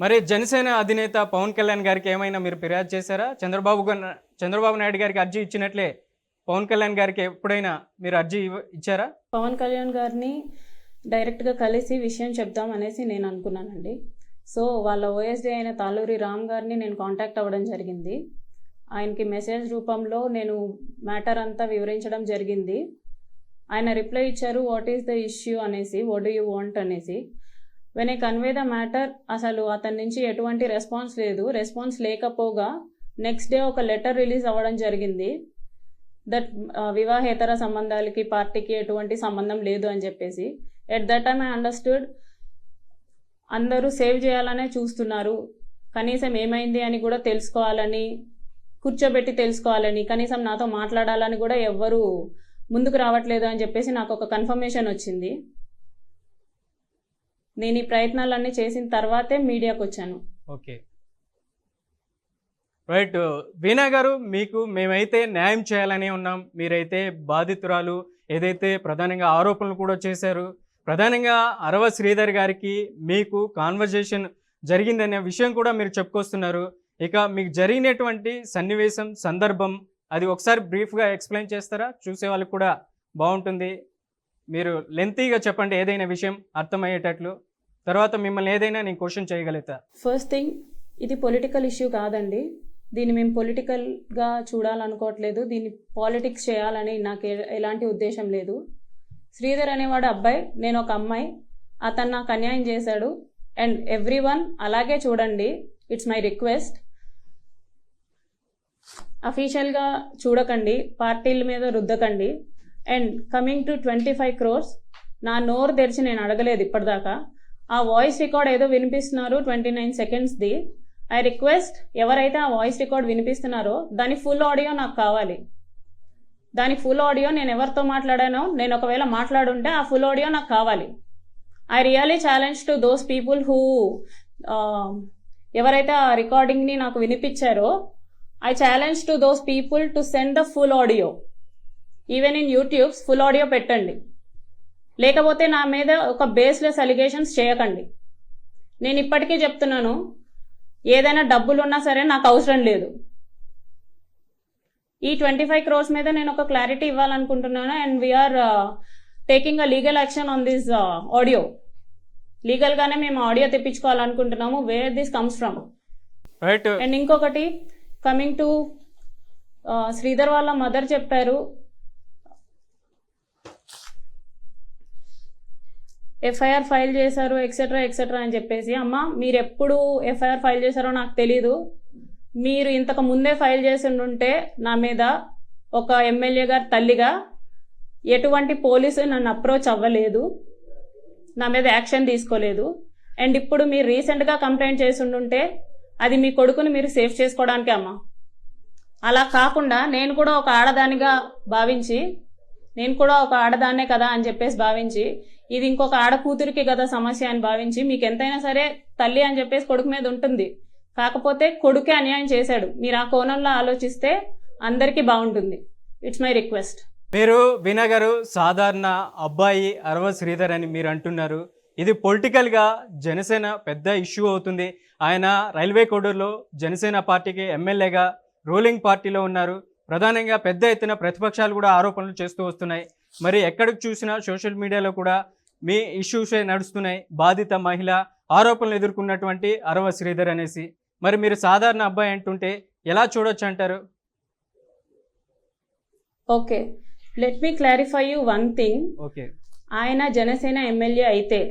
మరి జనసేన అధినేత పవన్ కళ్యాణ్ గారికి ఏమైనా మీరు ఫిర్యాదు చేశారా? చంద్రబాబు నాయుడు గారికి అర్జీ ఇచ్చినట్లే పవన్ కళ్యాణ్ గారికి ఎప్పుడైనా మీరు అర్జీ ఇచ్చారా? పవన్ కళ్యాణ్ గారిని డైరెక్ట్గా కలిసి విషయం చెప్దాం అనేసి నేను అనుకున్నానండి. సో వాళ్ళ ఓఎస్డీ అయిన తాలూరి రామ్ గారిని నేను కాంటాక్ట్ అవ్వడం జరిగింది. ఆయనకి మెసేజ్ రూపంలో నేను మ్యాటర్ అంతా వివరించడం జరిగింది. ఆయన రిప్లై ఇచ్చారు, వాట్ ఈస్ ద ఇష్యూ అనేసి, వాట్ డూ యూ వాంట్ అనేసి. When I convey the matter, అసలు అతని నుంచి ఎటువంటి రెస్పాన్స్ లేదు. రెస్పాన్స్ లేకపోగా నెక్స్ట్ డే ఒక లెటర్ రిలీజ్ అవ్వడం జరిగింది దట్ వివాహేతర సంబంధాలకి పార్టీకి ఎటువంటి సంబంధం లేదు అని చెప్పేసి. At that time I understood అందరూ సేవ్ చేయాలనే చూస్తున్నారు, కనీసం ఏమైంది అని కూడా తెలుసుకోవాలని, కూర్చోబెట్టి తెలుసుకోవాలని, కనీసం నాతో మాట్లాడాలని కూడా ఎవ్వరూ ముందుకు రావట్లేదు అని చెప్పేసి నాకు ఒక కన్ఫర్మేషన్ వచ్చింది. నేను ఈ ప్రయత్నాలన్నీ చేసిన తర్వాతే మీడియాకు వచ్చాను. Okay, right. వీణా గారు, మీకు మేమైతే న్యాయం చేయాలని ఉన్నాం. మీరైతే బాధితురాలు, ఏదైతే ప్రధానంగా ఆరోపణలు కూడా చేశారు, ప్రధానంగా అరవ శ్రీధర్ గారికి మీకు కాన్వర్జేషన్ జరిగిందనే విషయం కూడా మీరు చెప్పుకొస్తున్నారు. ఇక మీకు జరిగినటువంటి సన్నివేశం, సందర్భం అది ఒకసారి బ్రీఫ్గా ఎక్స్ప్లెయిన్ చేస్తారా? చూసే వాళ్ళకి కూడా బాగుంటుంది. మీరు లెంతీగా చెప్పండి, ఏదైనా విషయం అర్థమయ్యేటట్లు. తర్వాత మిమ్మల్ని ఏదైనా నేను క్వశ్చన్ చేయగలుగుతా. ఫస్ట్ థింగ్, ఇది పొలిటికల్ ఇష్యూ కాదండి. దీన్ని మేము పొలిటికల్గా చూడాలనుకోవట్లేదు. దీన్ని పాలిటిక్స్ చేయాలని నాకు ఎలాంటి ఉద్దేశం లేదు. శ్రీధర్ అనేవాడు అబ్బాయి, నేను ఒక అమ్మాయి. అతను నాకు అన్యాయం చేశాడు. అండ్ ఎవ్రీవన్ అలాగే చూడండి. It's my request. అఫీషియల్గా చూడకండి, పార్టీల మీద రుద్దకండి. అండ్ కమింగ్ టు 25 crores, నా నోరు తెరిచి నేను అడగలేదు ఇప్పటిదాకా. ఆ వాయిస్ రికార్డ్ ఏదో వినిపిస్తున్నారు 29 secondsది. ఐ రిక్వెస్ట్, ఎవరైతే ఆ వాయిస్ రికార్డ్ వినిపిస్తున్నారో దాని ఫుల్ ఆడియో నాకు కావాలి. దాని ఫుల్ ఆడియో నేను ఎవరితో మాట్లాడానో, నేను ఒకవేళ మాట్లాడుంటే ఆ ఫుల్ ఆడియో నాకు కావాలి. I really challenge to those people who ఎవరైతే ఆ రికార్డింగ్ని నాకు వినిపించారో, I challenge to those people to send the full audio. Even in YouTubes full audio పెట్టండి. లేకపోతే నా మీద ఒక బేస్లెస్ అలిగేషన్స్ చేయకండి. నేను ఇప్పటికీ చెప్తున్నాను, ఏదైనా డబ్బులు ఉన్నా సరే నాకు అవసరం లేదు. ఈ 25 crores మీద నేను ఒక క్లారిటీ ఇవ్వాలనుకుంటున్నాను. And we're taking a legal action on this audio. లీగల్గానే మేము ఆడియో తెప్పించుకోవాలనుకుంటున్నాము. Where this comes from. Right. And ఇంకొకటి, కమింగ్ టు శ్రీధర్ వాళ్ళ మదర్ చెప్పారు, ఎఫ్ఐఆర్ ఫైల్ చేశారు ఎక్సెట్రా ఎక్సెట్రా అని చెప్పేసి. అమ్మ, మీరు ఎప్పుడు ఎఫ్ఐఆర్ ఫైల్ చేశారో నాకు తెలీదు. మీరు ఇంతకు ముందే ఫైల్ చేసి ఉంటే నా మీద ఒక ఎమ్మెల్యే గారి తల్లిగా ఎటువంటి పోలీసు నన్ను అప్రోచ్ అవ్వలేదు, నా మీద యాక్షన్ తీసుకోలేదు. అండ్ ఇప్పుడు మీరు రీసెంట్గా కంప్లైంట్ చేసి ఉంటే అది మీ కొడుకుని మీరు సేఫ్ చేసుకోవడానికే అమ్మ. అలా కాకుండా నేను కూడా ఒక ఆడదానిగా భావించి, నేను కూడా ఒక ఆడదాన్నే కదా అని చెప్పేసి భావించి, ఇది ఇంకొక ఆడ కూతురికి కదా సమస్య అని భావించి, మీకు ఎంతైనా సరే తల్లి అని చెప్పేసి కొడుకు మీద ఉంటుంది, కాకపోతే కొడుకే అన్యాయం చేశాడు. మీరు ఆ కోణంలో ఆలోచిస్తే అందరికీ బాగుంటుంది. It's my request. మీరు వీణా గారు, సాధారణ అబ్బాయి అరవ శ్రీధర్ అని మీరు అంటున్నారు. ఇది పొలిటికల్గా జనసేన పెద్ద ఇష్యూ అవుతుంది. ఆయన రైల్వే కోడూరులో జనసేన పార్టీకి ఎమ్మెల్యేగా రూలింగ్ పార్టీలో ఉన్నారు. ప్రధానంగా పెద్ద ఎత్తున ప్రతిపక్షాలు కూడా ఆరోపణలు చేస్తూ వస్తున్నాయి. మరి ఎక్కడికి చూసినా సోషల్ మీడియాలో కూడా మీ ఇష్యూసే నడుస్తున్నాయి. బాధిత మహిళ ఆరోపణలు ఎదుర్కొన్నటువంటి అరవ శ్రీధర్ అనేసి. మరి మీరు సాధారణ అబ్బాయి అంటుంటే ఎలా చూడొచ్చు అంటారు? Okay, let me clarify you one thing. Okay, ఆయన జనసేన ఎమ్మెల్యే అయితే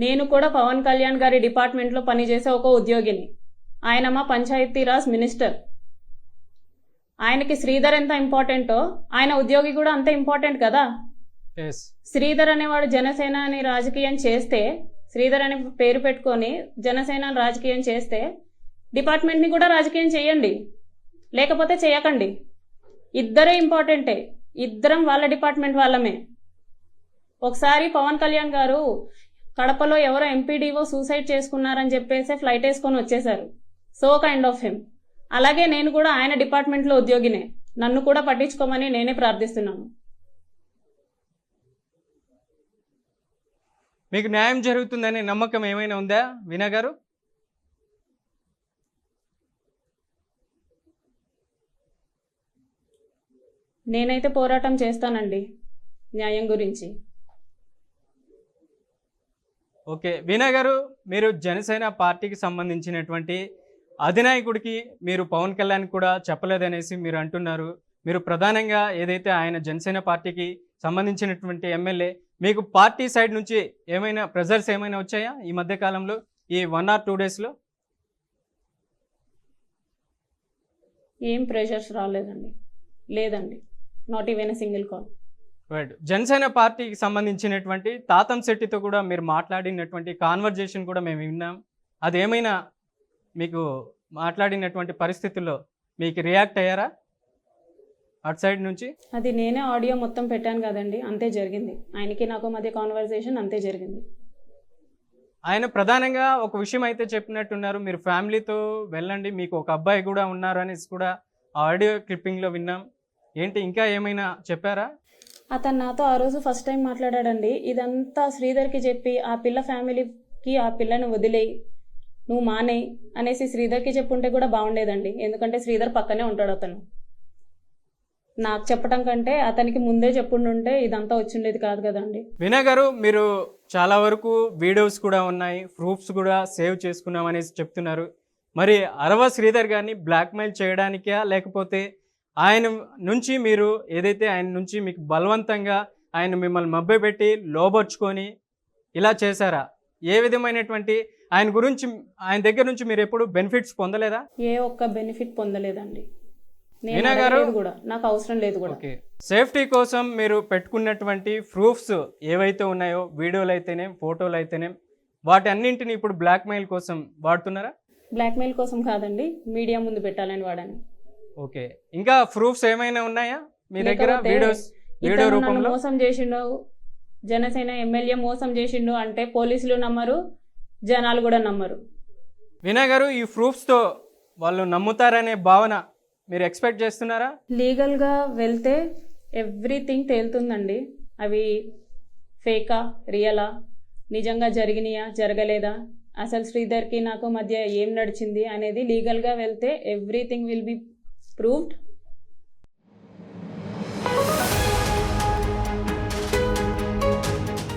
నేను కూడా పవన్ కళ్యాణ్ గారి డిపార్ట్మెంట్లో పనిచేసే ఒక ఉద్యోగిని. ఆయన మా పంచాయతీరాజ్ మినిస్టర్. ఆయనకి శ్రీధర్ ఎంత ఇంపార్టెంటో ఆయన ఉద్యోగి కూడా అంత ఇంపార్టెంట్ కదా. శ్రీధర్ అనేవాడు జనసేన అని రాజకీయం చేస్తే, శ్రీధర్ అనే పేరు పెట్టుకొని జనసేన రాజకీయం చేస్తే డిపార్ట్మెంట్ని కూడా రాజకీయం చేయండి, లేకపోతే చేయకండి. ఇద్దరే ఇంపార్టెంటే, ఇద్దరం వాళ్ళ డిపార్ట్మెంట్ వాళ్ళమే. ఒకసారి పవన్ కళ్యాణ్ గారు కడపలో ఎవరో ఎంపీడీఓ సూసైడ్ చేసుకున్నారని చెప్పేసి ఫ్లైట్ వేసుకొని వచ్చేసారు. So kind of him. అలాగే నేను కూడా ఆయన డిపార్ట్మెంట్లో ఉద్యోగినే, నన్ను కూడా పట్టించుకోమని నేనే ప్రార్థిస్తున్నాను. మీకు న్యాయం జరుగుతుందనే నమ్మకం ఏమైనా ఉందా వీణా గారు? నేనైతే పోరాటం చేస్తానండి న్యాయం గురించి. ఓకే, వీణా గారు, మీరు జనసేన పార్టీకి సంబంధించినటువంటి అధినాయకుడికి మీరు పవన్ కళ్యాణ్ కూడా చెప్పలేదనేసి మీరు అంటున్నారు. మీరు ప్రధానంగా ఏదైతే ఆయన జనసేన పార్టీకి సంబంధించినటువంటి ఎమ్మెల్యే, మీకు పార్టీ సైడ్ నుంచి ఏమైనా ప్రెజర్స్ ఏమైనా వచ్చాయా ఈ మధ్య కాలంలో, ఈ 1 or 2 డేస్లో? ఏం ప్రెషర్స్ రాలేదండి, లేదండి, not even a single call. Right. Janasena పార్టీకి సంబంధించినటువంటి తాతం శెట్టితో కూడా మీరు మాట్లాడినటువంటి కాన్వర్జేషన్ కూడా మేము విన్నాం. అదేమైనా మీకు మాట్లాడినటువంటి పరిస్థితుల్లో మీకు రియాక్ట్ అయ్యారా అటు సైడ్ నుంచి? అది నేనే ఆడియో మొత్తం పెట్టాను కదండి, అంతే జరిగింది. ఆయనకి నాకు మధ్య కాన్వర్సేషన్ అంతే జరిగింది. ఆయన ప్రధానంగా ఒక విషయం అయితే చెప్పినట్టున్నారు, మీరు ఫ్యామిలీతో వెళ్ళండి, మీకు ఒక అబ్బాయి కూడా ఉన్నారు అనేసి కూడా ఆడియో క్లిప్పింగ్లో విన్నాం. ఏంటి, ఇంకా ఏమైనా చెప్పారా? అతను నాతో ఆ రోజు ఫస్ట్ టైం మాట్లాడాడండి. ఇదంతా శ్రీధర్కి చెప్పి ఆ పిల్ల ఫ్యామిలీకి ఆ పిల్లని వదిలేయి, నువ్వు మానేయి అనేసి శ్రీధర్కి చెప్పుంటే కూడా బాగుండేదండి. ఎందుకంటే శ్రీధర్ పక్కనే ఉంటాడు. అతను నాకు చెప్పడం కంటే అతనికి ముందే చెప్పుండుంటే ఇదంతా వచ్చిండేది కాదు కదండి. వీణా గారు, మీరు చాలా వరకు వీడియోస్ కూడా ఉన్నాయి, ప్రూఫ్స్ కూడా సేవ్ చేసుకున్నాం అనేసి చెప్తున్నారు. మరి అరవ శ్రీధర్ గారిని బ్లాక్మెయిల్ చేయడానికా, లేకపోతే ఆయన నుంచి మీరు ఏదైతే ఆయన నుంచి మీకు బలవంతంగా ఆయన మిమ్మల్ని మభ్యపెట్టి లోబర్చుకొని ఇలా చేశారా? ఏ విధమైనటువంటి ఆయన గురించి, ఆయన దగ్గర నుంచి మీరు ఎప్పుడు బెనిఫిట్స్ పొందలేదా? ఏ ఒక్క బెనిఫిట్ పొందలేదండి. నేను వీణా గారు, అడగలేదు కూడా, నాకు అవసరం లేదు కూడా. ఓకే, సేఫ్టీ కోసం మీరు పెట్టుకున్నటువంటి ప్రూఫ్స్ ఏవైతే ఉన్నాయో, వీడియోలు అయితేనే, ఫోటోలు అయితేనే, వాటి అన్నింటిని ఇప్పుడు బ్లాక్మెయిల్ కోసం వాడుతున్నారా? బ్లాక్మెయిల్ కోసం కాదండి, మీడియా ముందు పెట్టాలని వాడని. ఓకే, ఇంకా ప్రూఫ్స్ ఏమైనా ఉన్నాయా మీ దగ్గర? వీడియోస్, వీడియో ఇతను నన్ను రూపంలో మోసం చేసిండు, జనసేన ఎమ్మెల్యే మోసం చేసిండు అంటే పోలీసులు నమ్మరు, జనాలు కూడా నమ్మరు. వీణా గారు, ఈ ప్రూఫ్స్తో వాళ్ళు నమ్ముతారనే భావన మీరు ఎక్స్పెక్ట్ చేస్తున్నారా? లీగల్గా వెళ్తే ఎవ్రీథింగ్ తేలుతుందండి. అవి ఫేకా, రియలా, నిజంగా జరిగినాయా, జరగలేదా, అసలు శ్రీధర్కి నాకు మధ్య ఏం నడిచింది అనేది లీగల్గా వెళ్తే ఎవ్రీథింగ్ విల్ బి ప్రూవ్డ్.